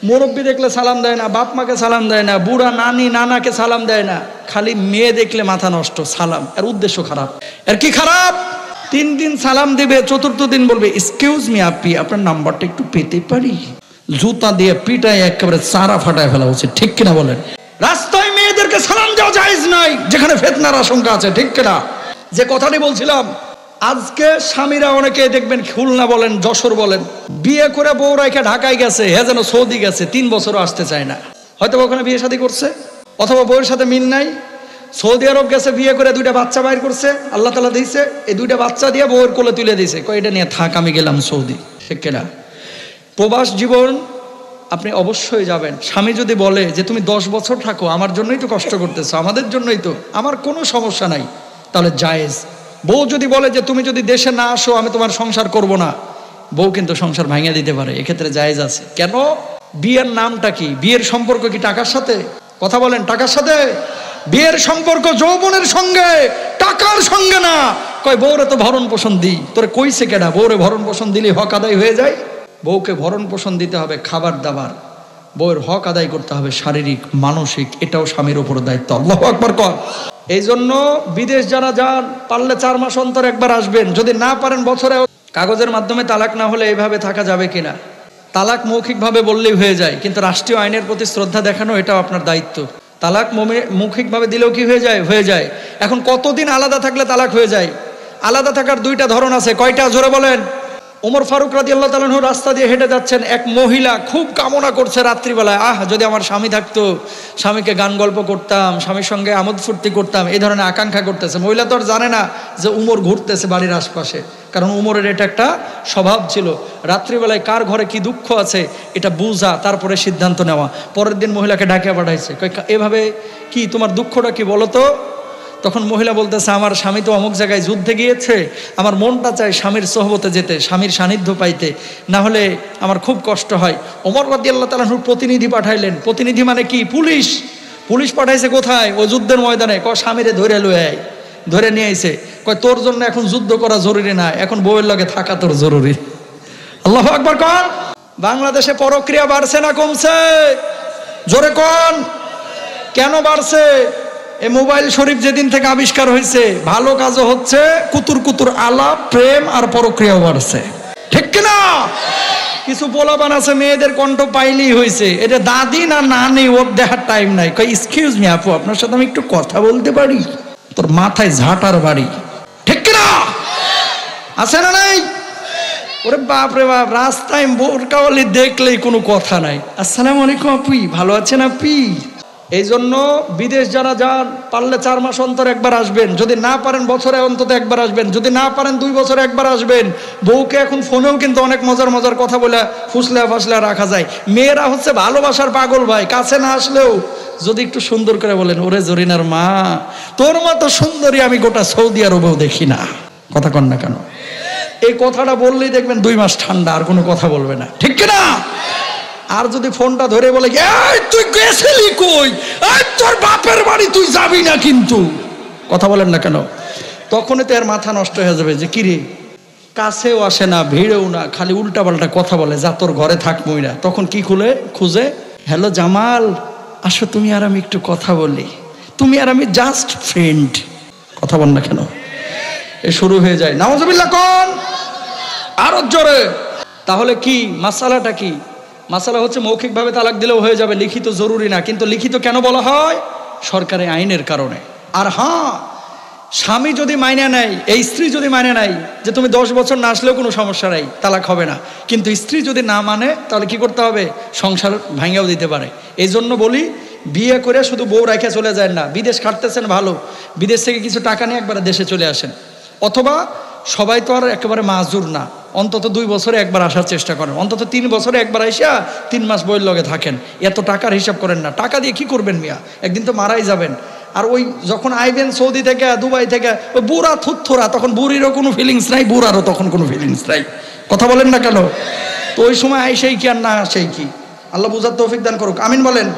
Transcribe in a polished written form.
মুরব্বী দেখলে সালাম দেয় না, বাপ মাকে সালাম দেয় না, বুড়া নানি নানাকে সালাম দেয় না, খালি মেয়ে দেখলে মাথা নষ্ট, সালাম। এর উদ্দেশ্য খারাপ। এর কি খারাপ? 3 দিন সালাম দিবে, 4র্থ দিন বলবে এক্সকিউজ মি আপি, আপনার নাম্বারটা একটু পেতে পারি? জুতা দিয়ে পিটায় একেবারে চারা ফাটায় ফেলা উচিত, ঠিক কিনা বলেন? রাস্তায় মেয়েদেরকে সালাম দেওয়া জায়েজ নাই, যেখানে ফিতনার আশঙ্কা আছে, ঠিক কিনা? যে কথাটি বলছিলাম, আজকে স্বামীরা অনেকে দেখবেন খুলনা বলেন, যশোর বলেন, বিয়ে করে বউ রাইখা ঢাকায় গেছে, হ্যাঁ যেন সৌদি গেছে, 3 বছরও আসতে চায় না। হয়তো ওখানে বিয়ে শাদী করছে, অথবা বউয়ের সাথে মিল নাই। সৌদি আরব গেছে, বিয়ে করে 2টা বাচ্চা বাইর করছে, আল্লাহ তাআলা দিয়েছে, এই 2টা বাচ্চা দিয়ে বউয়ের কোলে তুলে দিয়েছে, কয় এটা নিয়ে থাক, আমি গেলাম সৌদি, ঠিক কিনা? প্রবাস জীবন আপনি অবশ্যই যাবেন। স্বামী যদি বলে যে তুমি 10 বছর থাকো, আমার জন্যই তো কষ্ট করতেছো, আমাদের জন্যই তো, আমার কোনো সমস্যা নাই, তাহলে জায়েজ। বউ যদি বলে যে তুমি যদি দেশে না আসো আমি তোমার সংসার করব না, বউ কিন্তু সংসার ভাঙিয়ে দিতে পারে, এক্ষেত্রে জায়েজ আছে। কেন? বিয়ের নামটা কি? বিয়ের সম্পর্ক কি টাকার সাথে? কথা বলেন, টাকার সাথে? বিয়ের সম্পর্ক যৌবনের সঙ্গে, টাকার সঙ্গে না। কয় বউরে তো ভরণ পোষণ দিই, তোরে কইছে কেডা? বউরে ভরণ পোষণ দিলে হক আদায় হয়ে যায়। বউকে ভরণ পোষণ দিতে হবে, খাবার দাবার, বউয়ের হক আদায় করতে হবে, শারীরিক মানসিক, এটাও স্বামীর উপর দায়িত্ব। আল্লাহু আকবার কর। এই জন্য বিদেশ যারা যান, পারলে 4 মাস অন্তর একবার আসবেন, যদি না পারেন বছরে। কাগজের মাধ্যমে তালাক না হলে এইভাবে থাকা যাবে কিনা? তালাক মৌখিকভাবে বললেই হয়ে যায়, কিন্তু রাষ্ট্রীয় আইনের প্রতি শ্রদ্ধা দেখানো এটাও আপনার দায়িত্ব। তালাক মৌখিকভাবে দিলেও কি হয়ে যায়? হয়ে যায়। এখন কতদিন আলাদা থাকলে তালাক হয়ে যায়? আলাদা থাকার 2টা ধরন আছে। কয়টা? জোরে বলেন। ওমর ফারুক রাদিয়াল্লাহু তাআলা আনহু রাস্তা দিয়ে হেঁটে যাচ্ছেন, এক মহিলা খুব কামনা করছে রাত্রিবেলায়, যদি আমার স্বামী থাকতো, স্বামীকে গান গল্প করতাম, স্বামীর সঙ্গে আমোদ ফুর্তি করতাম, এই ধরনের আকাঙ্ক্ষা করতেছে। মহিলা তো আর জানে না যে উমর ঘুরতেছে বাড়ির আশপাশে, কারণ উমরের এটা একটা স্বভাব ছিল, রাত্রিবেলায় কার ঘরে কি দুঃখ আছে এটা বুঝা, তারপরে সিদ্ধান্ত নেওয়া। পরের দিন মহিলাকে ডাকে পাঠাইছে, এভাবে কি তোমার দুঃখটা কি বলো তো? তখন মহিলা বলতেছে, আমার স্বামী তো অমুক জায়গায় যুদ্ধে গিয়েছে, আমার মনটা চায় স্বামীর সোহবতে যেতে, স্বামীর সান্নিধ্য পাইতে, না হলে আমার খুব কষ্ট হয়। ওমর রাদিয়াল্লাহু তাআলা আনহু প্রতিনিধি পাঠাইলেন। প্রতিনিধি মানে কি? পুলিশ। পুলিশ পাঠাইছে কোথায়? ওই যুদ্ধের ময়দানে। স্বামীরে ধরে লয়ে আয়। ধরে নিয়ে আইছে, তোর জন্য এখন যুদ্ধ করা জরুরি না, এখন বউয়ের লগে থাকা তোর জরুরি। আল্লাহু আকবার কর। বাংলাদেশে পরক্রিয়া বাড়ছে না কমছে? জোরে কোন। কেন বাড়ছে? এই মোবাইল শরীফ যেদিন থেকে আবিষ্কার হয়েছে, ভালো কাজও হচ্ছে, কুতুর কুতুর আলাপ, প্রেম আর পরক্রিয়াও বাড়ছে, ঠিক কিনা? কিছু পোলাপান আছে, মেয়েদের কণ্ঠ পাইলেই হয়েছে, এটা দাদি না নানি, ওর দেখার টাইম নাই। এক্সকিউজ মি আপু, আপনার সাথে আমি একটু কথা বলতে পারি? তোর মাথায় ঝাঁটার বাড়ি, ঠিক কিনা? আছে না নাই? ওরে বাপ রে বাপ, রাস্তায় বোরকাওয়ালি দেখলেই কোনো কথা নাই। আসসালামু আলাইকুম আপু, ভালো আছেন আপনি? এই জন্য বিদেশ যারা যান, পারলে 4 মাস অন্তর একবার আসবেন, যদি না পারেন বছরে অন্তত একবার আসবেন, যদি না পারেন 2 বছরে একবার আসবেন। বউকে এখন ফোনেও কিন্তু অনেক মজার মজার কথা বলে ফুসলে ফাসলে রাখা যায়। মেয়েরা হচ্ছে ভালোবাসার পাগল ভাই, কাছে না আসলেও যদি একটু সুন্দর করে বলেন, ওরে জরিনার মা, তোর মতো সুন্দরী আমি গোটা সৌদি আরবেও দেখি না। কথা কন না কেন? এই কথাটা বললেই দেখবেন 2 মাস ঠান্ডা, আর কোনো কথা বলবে না, ঠিক কিনা? আর যদি ফোনটা ধরে বলে, তুই গেছিলি কই, তোর বাপের বাড়ি তুই যাবি না কিন্তু, কথা বলেন না কেন? তখনই তো এর মাথা নষ্ট হয়ে যাবে যে কিরে, কাছেও আসে না, ভিড়েও না, খালি উল্টাপাল্টা কথা বলে, যা তোর ঘরে থাকবই না। তখন কি খুঁজে, হ্যালো জামাল, আসো তুমি আর আমি একটু কথা বলি, তুমি আর আমি জাস্ট ফ্রেন্ড। কথা বল না কেন? এ শুরু হয়ে যায়। নাউজুবিল্লাহ কোন, আরো জোরে। তাহলে কি মাসালাটা কি? মাসালা হচ্ছে মৌখিকভাবে তালাক দিলেও হয়ে যাবে, লিখিত জরুরি না। কিন্তু লিখিত কেন বলা হয়? সরকারি আইনের কারণে। আর হ্যাঁ, স্বামী যদি মাইনে নেয়, এই স্ত্রী যদি মাইনে নেয় যে তুমি 10 বছর না আসলেও কোনো সমস্যা নাই, তালাক হবে না। কিন্তু স্ত্রী যদি না মানে, তাহলে কি করতে হবে? সংসার ভাঙিয়েও দিতে পারে। এই জন্য বলি, বিয়ে করে শুধু বউ রেখে চলে যায় না। বিদেশ খাটতেছেন ভালো, বিদেশ থেকে কিছু টাকা নিয়ে একবার দেশে চলে আসেন। অথবা সবাই তো আর একেবারে মাজুর না, অন্তত 2 বছরে একবার আসার চেষ্টা করেন, অন্তত 3 বছরে একবার আইসা 3 মাস বইয়ের লগে থাকেন। এত টাকার হিসাব করেন না, টাকা দিয়ে কি করবেন মিয়া? একদিন তো মারাই যাবেন। আর ওই যখন আইবেন সৌদি থেকে, দুবাই থেকে, ওই বুড়া থুত্থরা, তখন বুড়িরও কোনো ফিলিংস নাই, বুড়ারও তখন কোনো ফিলিংস নাই। কথা বলেন না কেন? তো ওই সময় আইসেই কি আর না আসেই কি? আল্লাহ বুঝার তৌফিক দান করুক, আমিন বলেন।